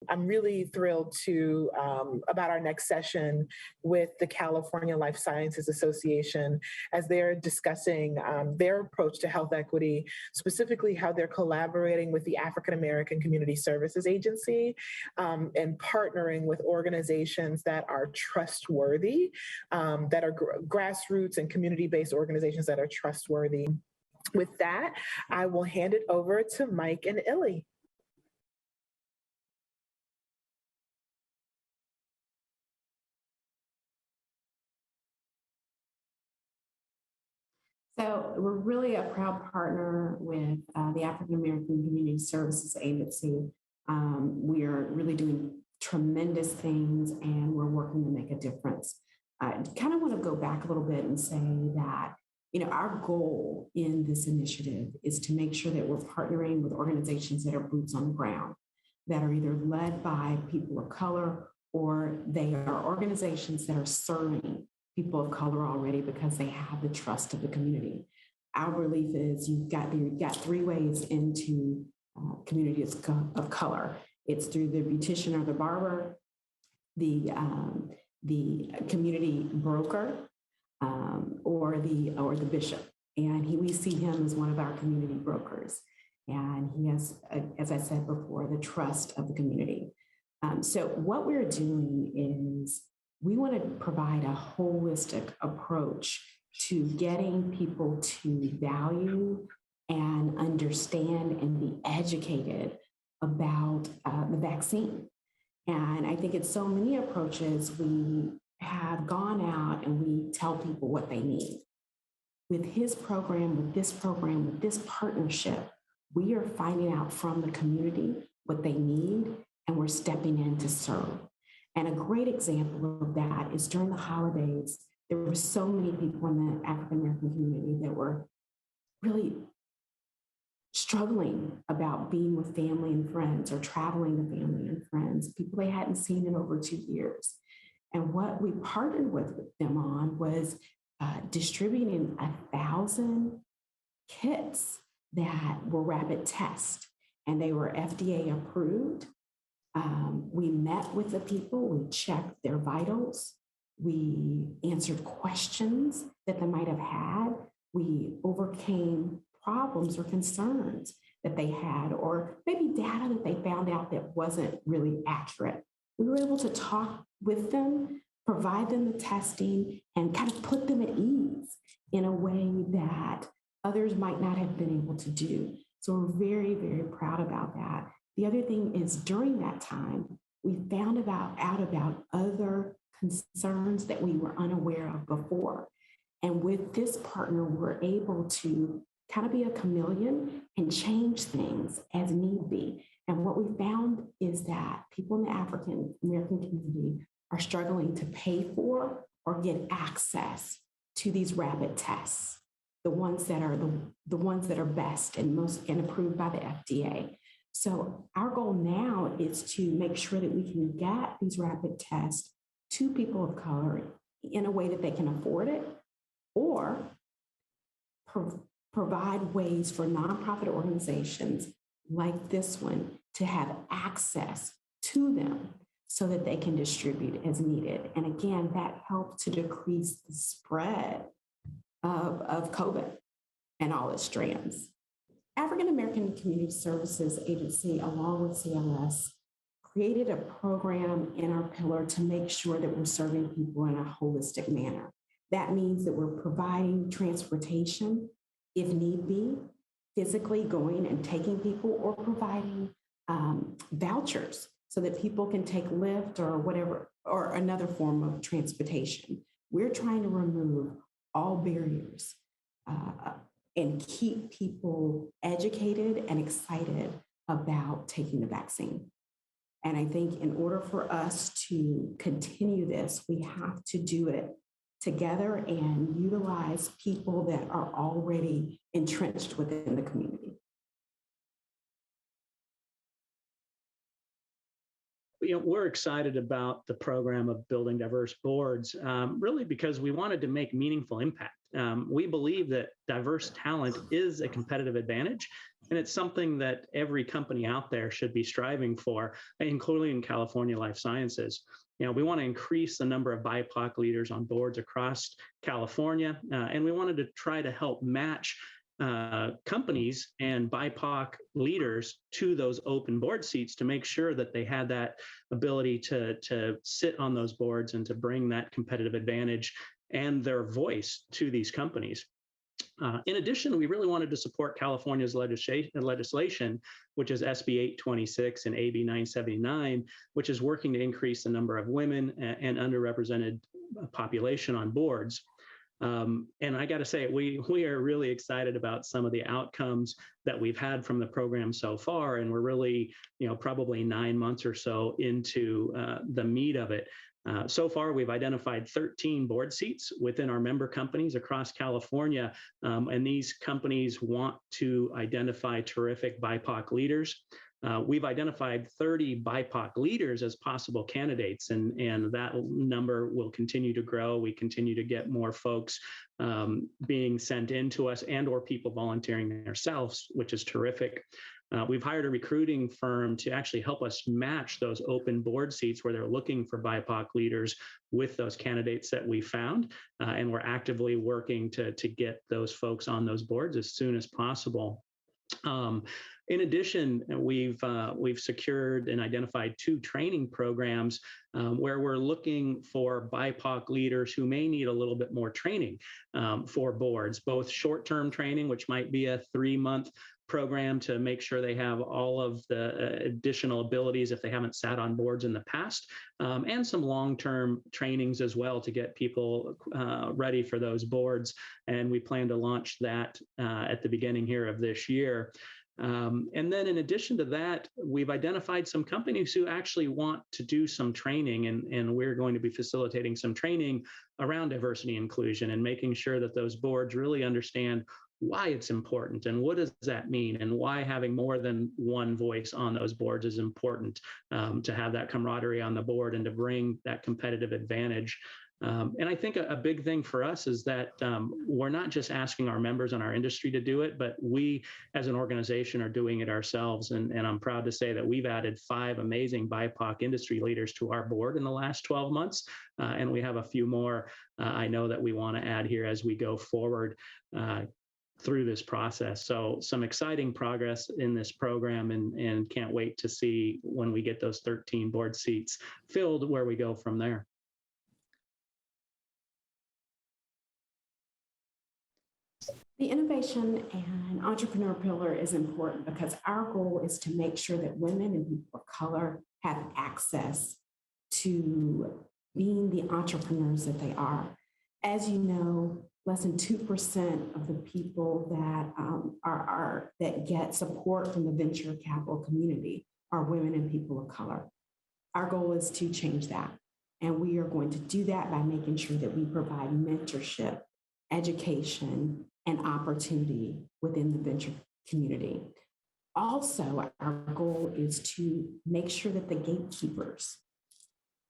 I'm really thrilled to about our next session with the California Life Sciences Association as they're discussing their approach to health equity, specifically how they're collaborating with the African American Community Services Agency and partnering with organizations that are trustworthy, that are grassroots and community-based organizations that are trustworthy. With that, I will hand it over to Mike and Illy. So we're really a proud partner with the African American Community Services Agency. We are really doing tremendous things and we're working to make a difference. I kind of want to go back a little bit and say that, our goal in this initiative is to make sure that we're partnering with organizations that are boots on the ground, that are either led by people of color or they are organizations that are serving people of color already because they have the trust of the community. Our belief is you've got three ways into communities of color. It's through the beautician or the barber, the community broker, or the bishop. And we see him as one of our community brokers. And he has, as I said before, the trust of the community. So what we're doing is we want to provide a holistic approach to getting people to value and understand and be educated about the vaccine. And I think in so many approaches, we have gone out and we tell people what they need. With his program, with this partnership, we are finding out from the community what they need, and we're stepping in to serve. And a great example of that is during the holidays, there were so many people in the African American community that were really struggling about being with family and friends or traveling to family and friends, people they hadn't seen in over 2 years. And what we partnered with them on was distributing 1,000 kits that were rapid tests, and they were FDA approved. We met with the people, we checked their vitals, we answered questions that they might have had, we overcame problems or concerns that they had, or maybe data that they found out that wasn't really accurate. We were able to talk with them, provide them the testing, and kind of put them at ease in a way that others might not have been able to do. So we're very, very proud about that. The other thing is during that time, we found out about other concerns that we were unaware of before. And with this partner, we're able to kind of be a chameleon and change things as need be. And what we found is that people in the African American community are struggling to pay for or get access to these rapid tests, the ones that are best and most and approved by the FDA. So our goal now is to make sure that we can get these rapid tests to people of color in a way that they can afford it, or provide ways for nonprofit organizations like this one to have access to them so that they can distribute as needed. And again, that helped to decrease the spread of COVID and all its strands. African American Community Services Agency, along with CLS, created a program in our pillar to make sure that we're serving people in a holistic manner. That means that we're providing transportation, if need be, physically going and taking people, or providing vouchers so that people can take Lyft or whatever, or another form of transportation. We're trying to remove all barriers and keep people educated and excited about taking the vaccine. And I think in order for us to continue this, we have to do it together and utilize people that are already entrenched within the community. we're excited about the program of building diverse boards, really because we wanted to make meaningful impact. We believe that diverse talent is a competitive advantage, and it's something that every company out there should be striving for, including California Life Sciences. We want to increase the number of BIPOC leaders on boards across California, and we wanted to try to help match companies and BIPOC leaders to those open board seats to make sure that they had that ability to sit on those boards and to bring that competitive advantage and their voice to these companies. In addition, we really wanted to support California's legislation, which is SB 826 and AB 979, which is working to increase the number of women and underrepresented population on boards. And I got to say, we are really excited about some of the outcomes that we've had from the program so far, and we're really, probably 9 months or so into the meat of it. So far, we've identified 13 board seats within our member companies across California, and these companies want to identify terrific BIPOC leaders. We've identified 30 BIPOC leaders as possible candidates, and that number will continue to grow. We continue to get more folks being sent in to us and or people volunteering themselves, which is terrific. We've hired a recruiting firm to actually help us match those open board seats where they're looking for BIPOC leaders with those candidates that we found, and we're actively working to get those folks on those boards as soon as possible. In addition, we've secured and identified 2 training programs where we're looking for BIPOC leaders who may need a little bit more training for boards, both short-term training, which might be a 3-month program to make sure they have all of the additional abilities if they haven't sat on boards in the past, and some long-term trainings as well to get people ready for those boards. And we plan to launch that at the beginning here of this year. And then in addition to that, we've identified some companies who actually want to do some training, and we're going to be facilitating some training around diversity and inclusion and making sure that those boards really understand why it's important and what does that mean and why having more than one voice on those boards is important, to have that camaraderie on the board and to bring that competitive advantage. And I think a big thing for us is that we're not just asking our members and our industry to do it, but we as an organization are doing it ourselves. And I'm proud to say that we've added 5 amazing BIPOC industry leaders to our board in the last 12 months. And we have a few more I know that we want to add here as we go forward through this process. So some exciting progress in this program, and can't wait to see when we get those 13 board seats filled where we go from there. The innovation and entrepreneur pillar is important because our goal is to make sure that women and people of color have access to being the entrepreneurs that they are. As you know, less than 2% of the people that that get support from the venture capital community are women and people of color. Our goal is to change that. And we are going to do that by making sure that we provide mentorship, education, and opportunity within the venture community. Also, our goal is to make sure that the gatekeepers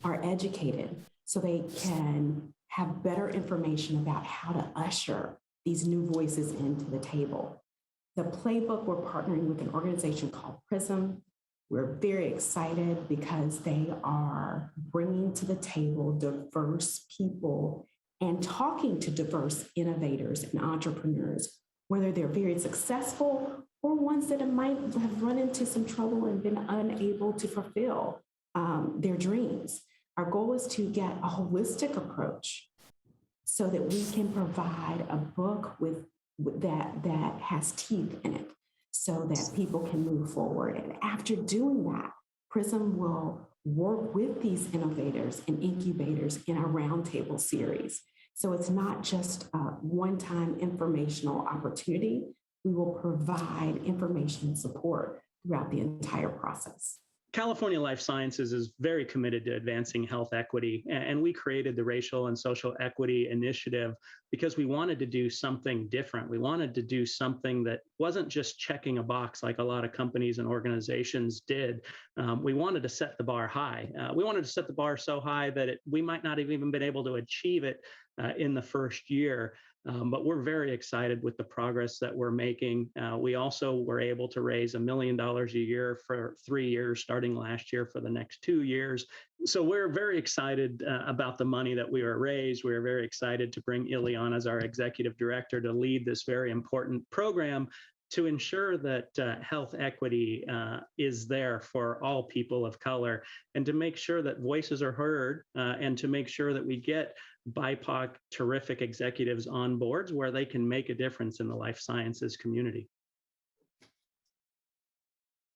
are educated so they can have better information about how to usher these new voices into the table. The playbook, we're partnering with an organization called PRISM. We're very excited because they are bringing to the table diverse people and talking to diverse innovators and entrepreneurs, whether they're very successful or ones that might have run into some trouble and been unable to fulfill their dreams. Our goal is to get a holistic approach so that we can provide a book with that has teeth in it so that people can move forward. And after doing that, PRISM will work with these innovators and incubators in our roundtable series. So it's not just a one-time informational opportunity. We will provide information and support throughout the entire process. California Life Sciences is very committed to advancing health equity, and we created the Racial and Social Equity Initiative because we wanted to do something different. We wanted to do something that wasn't just checking a box like a lot of companies and organizations did. We wanted to set the bar high. We wanted to set the bar so high that we might not have even been able to achieve it in the first year. But we're very excited with the progress that we're making. We also were able to raise $1 million a year for 3 years, starting last year for the next 2 years. So we're very excited about the money that we were raised. We're very excited to bring Illy on as our executive director to lead this very important program to ensure that health equity is there for all people of color, and to make sure that voices are heard, and to make sure that we get BIPOC terrific executives on boards where they can make a difference in the life sciences community.